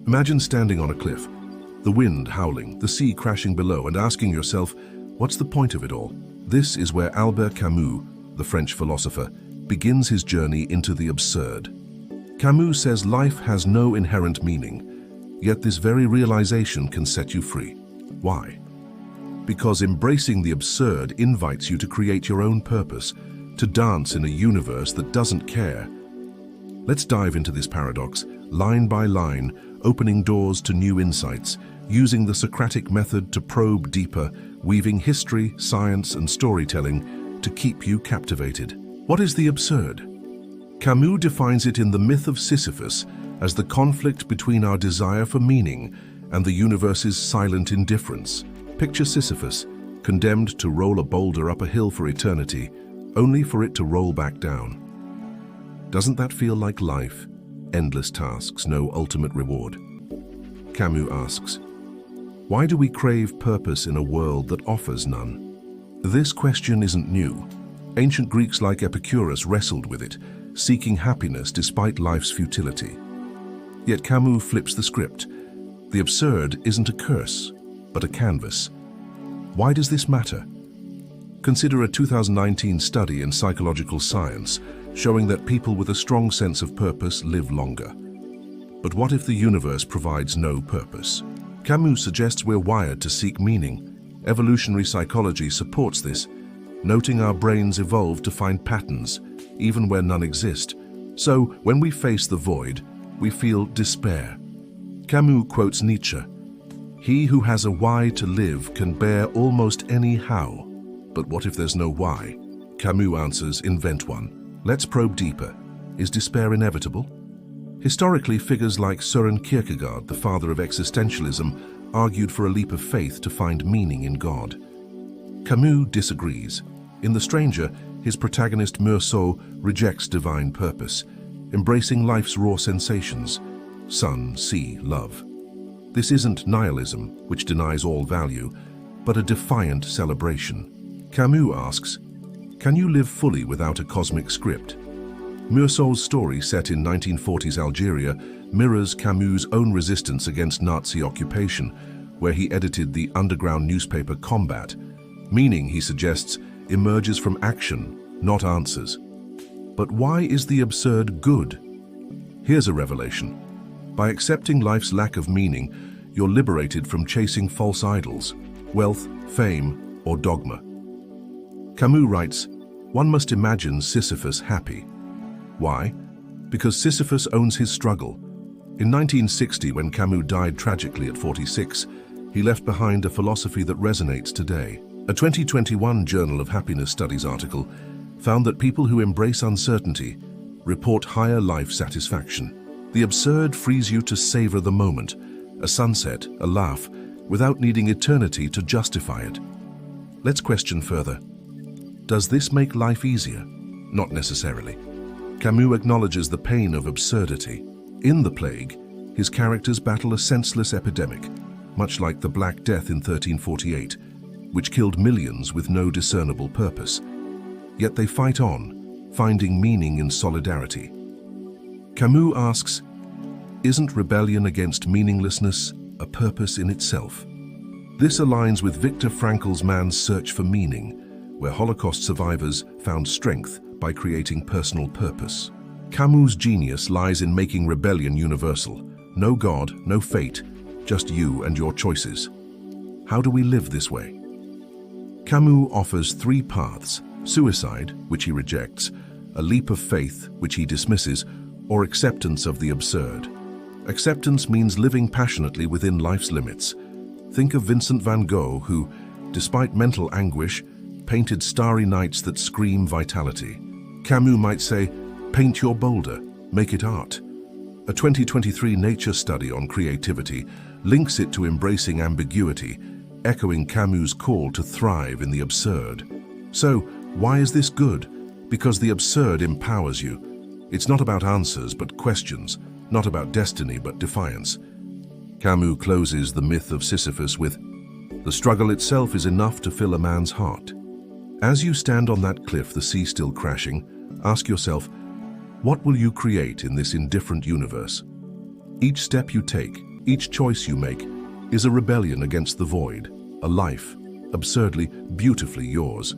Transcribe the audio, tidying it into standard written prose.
Imagine standing on a cliff, the wind howling, the sea crashing below, and asking yourself, what's the point of it all? This is where Albert Camus, the French philosopher, begins his journey into the absurd. Camus says life has no inherent meaning, yet this very realization can set you free. Why? Because embracing the absurd invites you to create your own purpose, to dance in a universe that doesn't care. Let's dive into this paradox, line by line, opening doors to new insights, using the Socratic method to probe deeper, weaving history, science, and storytelling to keep you captivated. What is the absurd? Camus defines it in the myth of Sisyphus as the conflict between our desire for meaning and the universe's silent indifference. Picture Sisyphus, condemned to roll a boulder up a hill for eternity, only for it to roll back down. Doesn't that feel like life? Endless tasks, no ultimate reward. Camus asks, why do we crave purpose in a world that offers none? This question isn't new. Ancient Greeks like Epicurus wrestled with it, seeking happiness despite life's futility. Yet Camus flips the script. The absurd isn't a curse, but a canvas. Why does this matter? Consider a 2019 study in psychological science showing that people with a strong sense of purpose live longer. But what if the universe provides no purpose? Camus suggests we're wired to seek meaning. Evolutionary psychology supports this, noting our brains evolved to find patterns, even where none exist. So, when we face the void, we feel despair. Camus quotes Nietzsche, "He who has a why to live can bear almost any how." But what if there's no why? Camus answers, invent one. Let's probe deeper. Is despair inevitable? Historically, figures like Søren Kierkegaard, the father of existentialism, argued for a leap of faith to find meaning in God. Camus disagrees. In The Stranger, his protagonist Meursault rejects divine purpose, embracing life's raw sensations: sun, sea, love. This isn't nihilism, which denies all value, but a defiant celebration. Camus asks, can you live fully without a cosmic script? Meursault's story, set in 1940s Algeria, mirrors Camus' own resistance against Nazi occupation, where he edited the underground newspaper Combat. Meaning, he suggests, emerges from action, not answers. But why is the absurd good? Here's a revelation. By accepting life's lack of meaning, you're liberated from chasing false idols, wealth, fame, or dogma. Camus writes, one must imagine Sisyphus happy. Why? Because Sisyphus owns his struggle. In 1960, when Camus died tragically at 46, he left behind a philosophy that resonates today. A 2021 Journal of Happiness Studies article found that people who embrace uncertainty report higher life satisfaction. The absurd frees you to savor the moment, a sunset, a laugh, without needing eternity to justify it. Let's question further. Does this make life easier? Not necessarily. Camus acknowledges the pain of absurdity. In The Plague, his characters battle a senseless epidemic, much like the Black Death in 1348, which killed millions with no discernible purpose. Yet they fight on, finding meaning in solidarity. Camus asks, isn't rebellion against meaninglessness a purpose in itself? This aligns with Viktor Frankl's Man's Search for Meaning, where Holocaust survivors found strength by creating personal purpose. Camus' genius lies in making rebellion universal. No God, no fate, just you and your choices. How do we live this way? Camus offers three paths: suicide, which he rejects, a leap of faith, which he dismisses, or acceptance of the absurd. Acceptance means living passionately within life's limits. Think of Vincent van Gogh, who, despite mental anguish, painted starry nights that scream vitality. Camus might say, paint your boulder, make it art. A 2023 Nature study on creativity links it to embracing ambiguity, echoing Camus' call to thrive in the absurd. So, why is this good? Because the absurd empowers you. It's not about answers, but questions, not about destiny, but defiance. Camus closes the myth of Sisyphus with, the struggle itself is enough to fill a man's heart. As you stand on that cliff, the sea still crashing, ask yourself, what will you create in this indifferent universe? Each step you take, Each choice you make is a rebellion against the void, a life, absurdly, beautifully yours.